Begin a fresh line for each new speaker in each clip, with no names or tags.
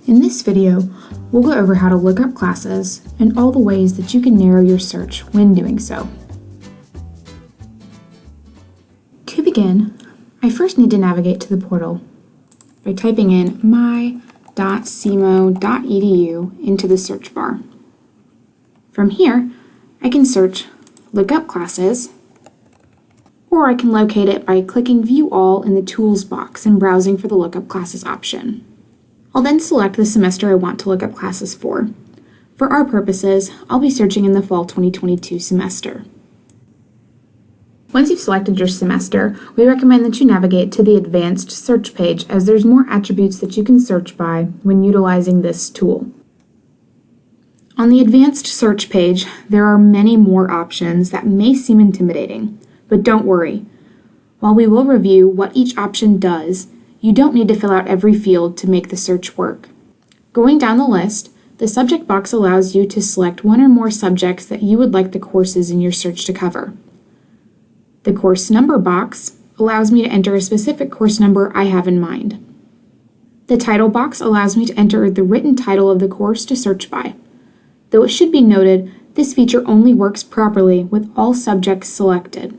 In this video, we'll go over how to look up classes and all the ways that you can narrow your search when doing so. To begin, I first need to navigate to the portal by typing in my.semo.edu into the search bar. From here, I can search Look Up Classes, or I can locate it by clicking View All in the Tools box and browsing for the Look Up Classes option. I'll then select the semester I want to look up classes for. For our purposes, I'll be searching in the Fall 2022 semester. Once you've selected your semester, we recommend that you navigate to the Advanced Search page, as there's more attributes that you can search by when utilizing this tool. On the Advanced Search page, there are many more options that may seem intimidating, but don't worry. While we will review what each option does, you don't need to fill out every field to make the search work. Going down the list, the subject box allows you to select one or more subjects that you would like the courses in your search to cover. The course number box allows me to enter a specific course number I have in mind. The title box allows me to enter the written title of the course to search by. Though it should be noted, this feature only works properly with all subjects selected.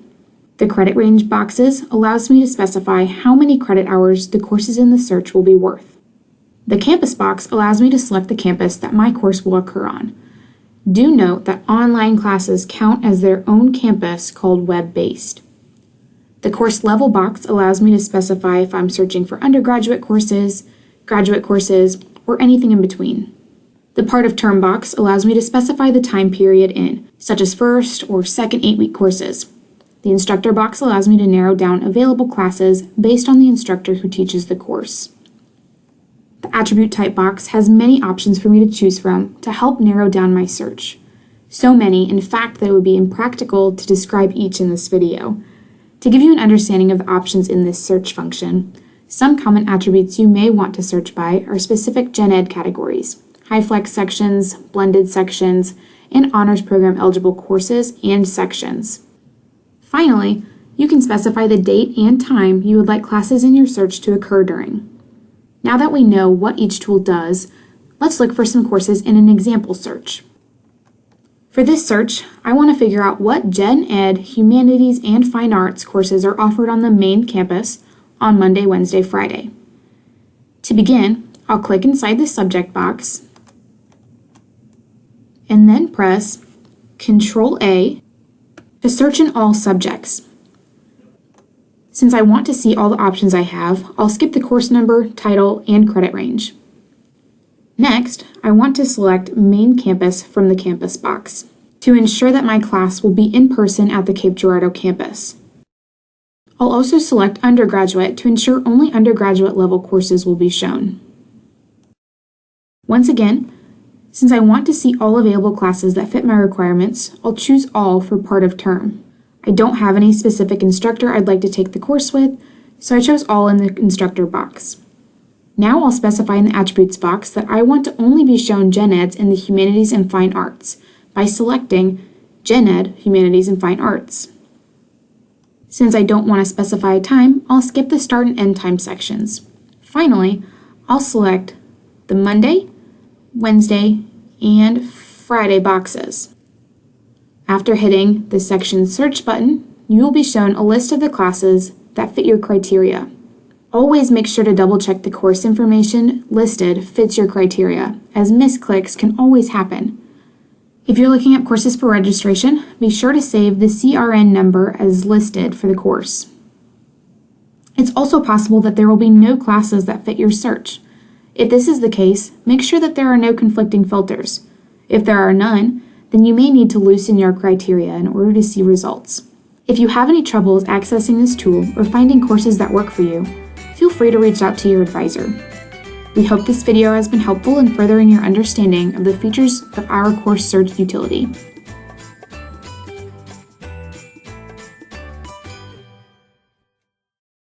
The credit range boxes allows me to specify how many credit hours the courses in the search will be worth. The campus box allows me to select the campus that my course will occur on. Do note that online classes count as their own campus called web-based. The course level box allows me to specify if I'm searching for undergraduate courses, graduate courses, or anything in between. The part of term box allows me to specify the time period in, such as first or second 8-week courses. The instructor box allows me to narrow down available classes based on the instructor who teaches the course. The attribute type box has many options for me to choose from to help narrow down my search. So many, in fact, that it would be impractical to describe each in this video. To give you an understanding of the options in this search function, some common attributes you may want to search by are specific Gen Ed categories, high flex sections, blended sections, and honors program eligible courses and sections. Finally, you can specify the date and time you would like classes in your search to occur during. Now that we know what each tool does, let's look for some courses in an example search. For this search, I want to figure out what Gen Ed, Humanities, and Fine Arts courses are offered on the main campus on Monday, Wednesday, Friday. To begin, I'll click inside the subject box and then press Ctrl-A to search in all subjects. Since I want to see all the options I have, I'll skip the course number, title, and credit range. Next, I want to select Main Campus from the Campus box to ensure that my class will be in person at the Cape Girardeau campus. I'll also select Undergraduate to ensure only undergraduate level courses will be shown. Once again, since I want to see all available classes that fit my requirements, I'll choose All for part of term. I don't have any specific instructor I'd like to take the course with, so I chose All in the instructor box. Now I'll specify in the attributes box that I want to only be shown Gen Eds in the Humanities and Fine Arts by selecting Gen Ed, Humanities, and Fine Arts. Since I don't want to specify a time, I'll skip the start and end time sections. Finally, I'll select the Monday, Wednesday, and Friday boxes. After hitting the section search button, you will be shown a list of the classes that fit your criteria. Always make sure to double check the course information listed fits your criteria, as misclicks can always happen. If you're looking at courses for registration, be sure to save the CRN number as listed for the course. It's also possible that there will be no classes that fit your search. If this is the case, make sure that there are no conflicting filters. If there are none, then you may need to loosen your criteria in order to see results. If you have any troubles accessing this tool or finding courses that work for you, feel free to reach out to your advisor. We hope this video has been helpful in furthering your understanding of the features of our course search utility.